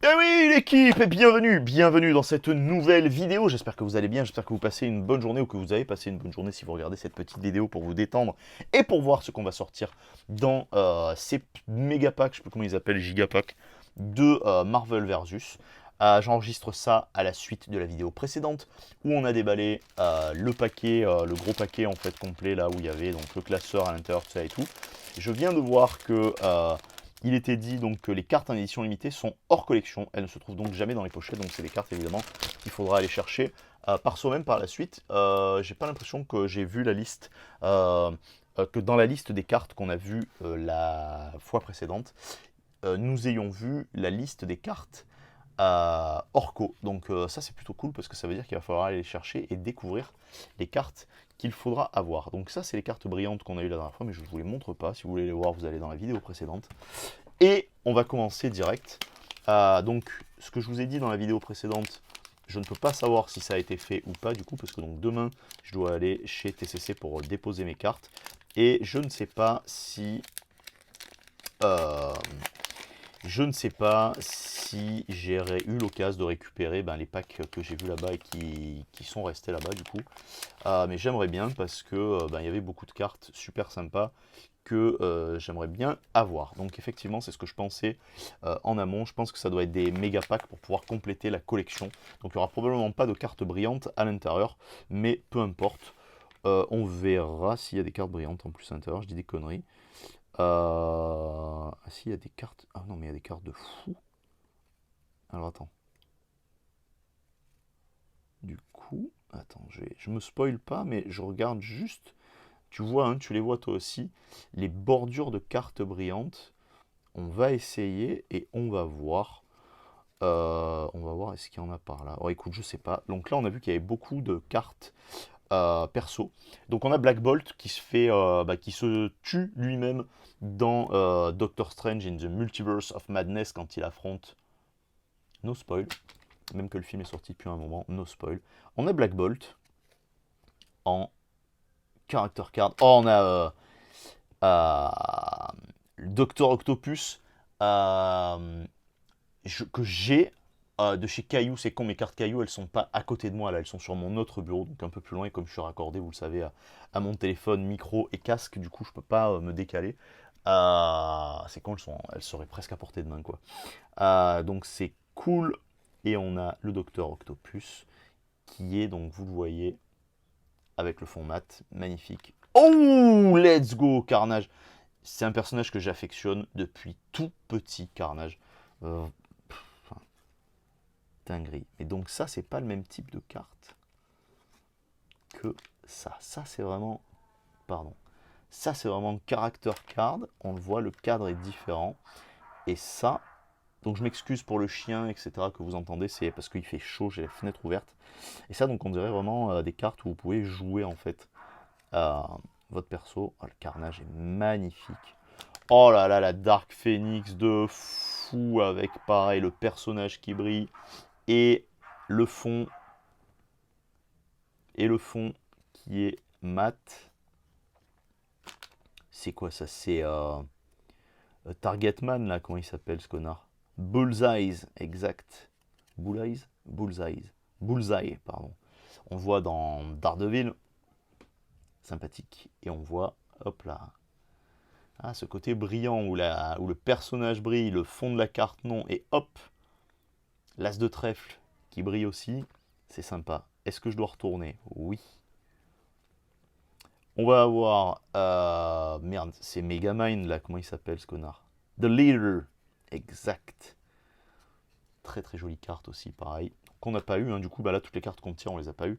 Eh oui l'équipe, et bienvenue dans cette nouvelle vidéo. J'espère que vous allez bien, j'espère que vous passez une bonne journée ou que vous avez passé une bonne journée si vous regardez cette petite vidéo pour vous détendre et pour voir ce qu'on va sortir dans ces méga packs, je sais pas comment ils appellent, giga packs de Marvel Versus. J'enregistre ça à la suite de la vidéo précédente où on a déballé le paquet, le gros paquet en fait complet là où il y avait donc le classeur à l'intérieur, tout ça et tout. Je viens de voir que il était dit donc que les cartes en édition limitée sont hors collection, elles ne se trouvent donc jamais dans les pochettes, donc c'est des cartes évidemment qu'il faudra aller chercher par soi-même par la suite. J'ai pas l'impression que j'ai vu la liste, que dans la liste des cartes qu'on a vu la fois précédente, nous ayons vu la liste des cartes Orco. Donc ça c'est plutôt cool parce que ça veut dire qu'il va falloir aller les chercher et découvrir les cartes qu'il faudra avoir. Donc ça c'est les cartes brillantes qu'on a eu la dernière fois, mais je ne vous les montre pas. Si vous voulez les voir, vous allez dans la vidéo précédente. Et on va commencer direct. Donc ce que je vous ai dit dans la vidéo précédente, je ne peux pas savoir si ça a été fait ou pas du coup, parce que donc demain je dois aller chez TCC pour déposer mes cartes. Et je ne sais pas si... je ne sais pas si j'aurais eu l'occasion de récupérer les packs que j'ai vus là-bas et qui sont restés là-bas du coup. Mais j'aimerais bien parce que il y avait beaucoup de cartes super sympas que j'aimerais bien avoir. Donc effectivement, c'est ce que je pensais en amont. Je pense que ça doit être des méga packs pour pouvoir compléter la collection. Donc il n'y aura probablement pas de cartes brillantes à l'intérieur, mais peu importe. On verra s'il y a des cartes brillantes en plus à l'intérieur. Je dis des conneries. Ah si, il y a des cartes... Ah non, mais il y a des cartes de fou. Alors attends. Du coup... Attends, je me spoil pas, mais je regarde juste... Tu vois, hein, tu les vois toi aussi. Les bordures de cartes brillantes. On va essayer et on va voir. On va voir est-ce qu'il y en a par là. Oh écoute, je sais pas. Donc là, on a vu qu'il y avait beaucoup de cartes perso. Donc on a Black Bolt qui se fait, qui se tue lui-même dans Doctor Strange in the Multiverse of Madness quand il affronte. No spoil, même que le film est sorti depuis un moment, no spoil. On a Black Bolt en character card. Oh, on a Doctor Octopus que j'ai de chez Caillou. C'est con, mes cartes Caillou elles sont pas à côté de moi là, elles sont sur mon autre bureau, donc un peu plus loin. Et comme je suis raccordé, vous le savez, à mon téléphone, micro et casque, du coup je peux pas me décaler. C'est con, elles seraient presque à portée de main quoi. Donc c'est cool. Et on a le Docteur Octopus qui est donc, vous le voyez, avec le fond mat, magnifique. Oh, let's go, Carnage. C'est un personnage que j'affectionne depuis tout petit, Carnage. Euh, Dinguerie. Et donc ça, c'est pas le même type de carte que ça. Ça, c'est vraiment... Pardon. Ça, c'est vraiment character card. On le voit, le cadre est différent. Et ça... Donc je m'excuse pour le chien, etc. que vous entendez. C'est parce qu'il fait chaud, j'ai la fenêtre ouverte. Et ça, donc on dirait vraiment des cartes où vous pouvez jouer, en fait, votre perso. Oh, le carnage est magnifique. Oh là là, la Dark Phoenix de fou avec, pareil, le personnage qui brille. Et le fond qui est mat. C'est quoi ça? C'est Targetman là, comment il s'appelle ce connard? Bullseye, exact. Bullseye? Bullseye. Bullseye, pardon. On voit dans Daredevil, sympathique. Et on voit, hop là, ce côté brillant où le personnage brille, le fond de la carte non, et hop, l'as de trèfle qui brille aussi, c'est sympa. Est-ce que je dois retourner? Oui. On va avoir... merde, c'est Megamind là, comment il s'appelle ce connard? The Leader, exact. Très très jolie carte aussi, pareil. Qu'on n'a pas eu, hein, du coup, là, toutes les cartes qu'on tire, on les a pas eu.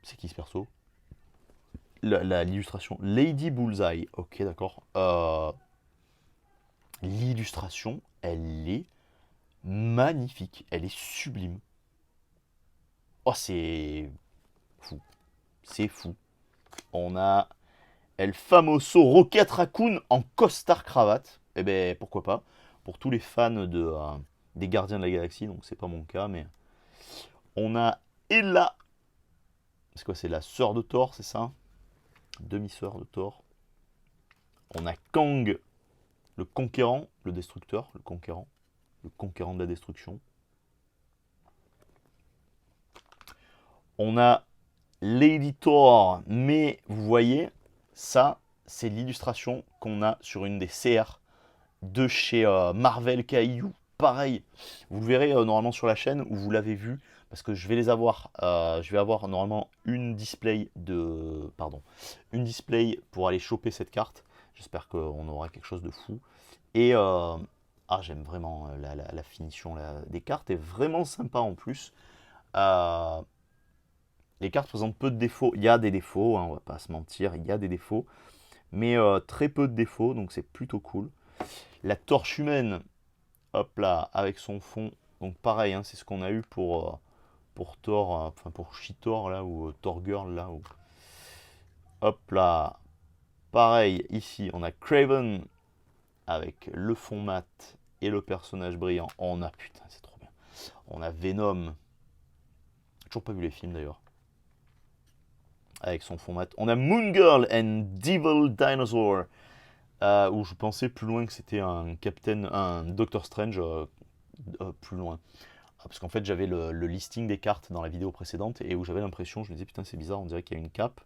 C'est qui ce perso? L'illustration. Lady Bullseye, ok, d'accord. L'illustration, elle est magnifique, elle est sublime. Oh, c'est fou. C'est fou. On a El Famoso Rocket Raccoon en costard cravate. Eh ben pourquoi pas. Pour tous les fans des Gardiens de la Galaxie, donc c'est pas mon cas, mais on a Ella. C'est quoi? C'est la sœur de Thor, c'est ça? Demi-sœur de Thor. On a Kang, le conquérant, le destructeur, le conquérant. le conquérant de la destruction. On a Lady Thor, mais vous voyez, ça, c'est l'illustration qu'on a sur une des CR de chez Marvel Kaiju. Pareil, vous le verrez normalement sur la chaîne où vous l'avez vu, parce que je vais les avoir. Je vais avoir normalement une display une display pour aller choper cette carte. J'espère qu'on aura quelque chose de fou. Et j'aime vraiment la finition des cartes, est vraiment sympa en plus. Les cartes présentent peu de défauts. Il y a des défauts, hein, on va pas se mentir, il y a des défauts, mais très peu de défauts, donc c'est plutôt cool. La torche humaine, hop là, avec son fond. Donc pareil, hein, c'est ce qu'on a eu pour Thor, enfin pour She-Thor là, ou Thor Girl là. Hop là, pareil, ici on a Kraven avec le fond mat et le personnage brillant. Oh, on a, putain, c'est trop bien. On a Venom. Toujours pas vu les films d'ailleurs. Avec son fond mat. On a Moon Girl and Devil Dinosaur. Où je pensais plus loin que c'était un Doctor Strange plus loin. Parce qu'en fait j'avais le listing des cartes dans la vidéo précédente et où j'avais l'impression, je me disais putain c'est bizarre, on dirait qu'il y a une cape.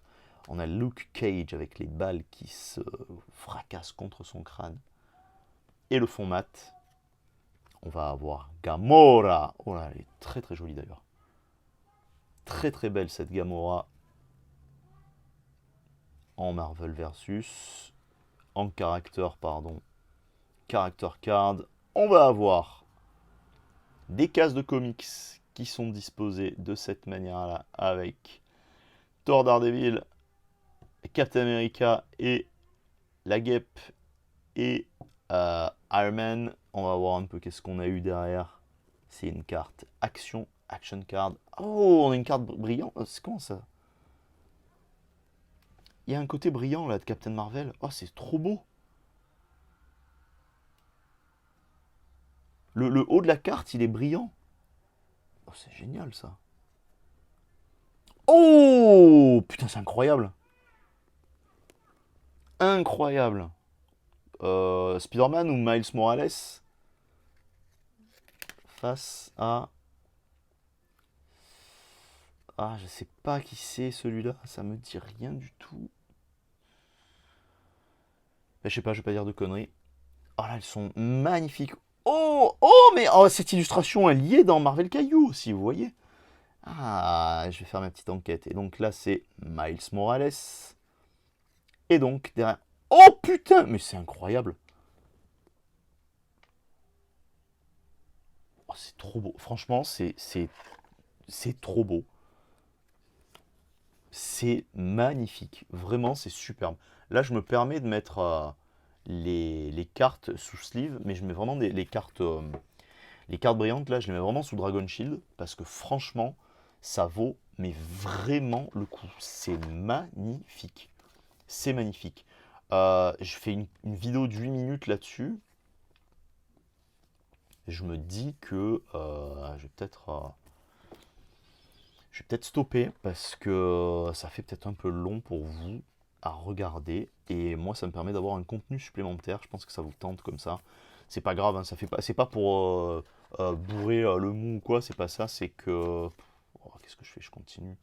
On a Luke Cage avec les balles qui se fracassent contre son crâne. Et le fond mat. On va avoir Gamora. Oh là, elle est très très jolie d'ailleurs. Très très belle cette Gamora. En Marvel Versus. En character card. On va avoir des cases de comics qui sont disposées de cette manière-là avec Thor, Daredevil, Captain America et la Guêpe et Iron Man. On va voir un peu qu'est-ce qu'on a eu derrière. C'est une carte action card. Oh, on a une carte brillante. C'est comment ça? Il y a un côté brillant là de Captain Marvel. Oh, c'est trop beau. Le haut de la carte, il est brillant. Oh, c'est génial ça. Oh, putain, c'est incroyable. Incroyable. Spider-Man ou Miles Morales face à... Ah, je sais pas qui c'est celui-là. Ça me dit rien du tout. Je sais pas, je vais pas dire de conneries. Oh là, elles sont magnifiques. Oh, oh, mais oh, cette illustration, elle y est dans Marvel Caillou aussi, vous voyez. Ah, je vais faire ma petite enquête. Et donc là, c'est Miles Morales. Et donc, derrière... Oh putain, mais c'est incroyable. Oh, c'est trop beau. Franchement, c'est trop beau. C'est magnifique. Vraiment, c'est superbe. Là, je me permets de mettre les cartes sous sleeve, mais je mets vraiment les cartes brillantes, là, je les mets vraiment sous Dragon Shield, parce que franchement, ça vaut mais vraiment le coup. C'est magnifique. C'est magnifique. Je fais une vidéo de 8 minutes là-dessus. Je me dis que je vais peut-être stopper parce que ça fait peut-être un peu long pour vous à regarder et moi ça me permet d'avoir un contenu supplémentaire. Je pense que ça vous tente comme ça. C'est pas grave, hein, ça fait pas, c'est pas pour bourrer le mou ou quoi, c'est pas ça, c'est que. Oh, qu'est-ce que je fais? Je continue.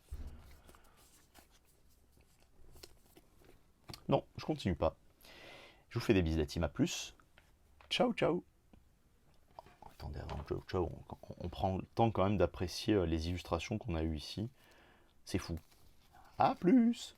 Non, je continue pas. Je vous fais des bises la team, à plus. Ciao, ciao. Attendez, avant ciao, ciao, on prend le temps quand même d'apprécier les illustrations qu'on a eues ici. C'est fou. À plus.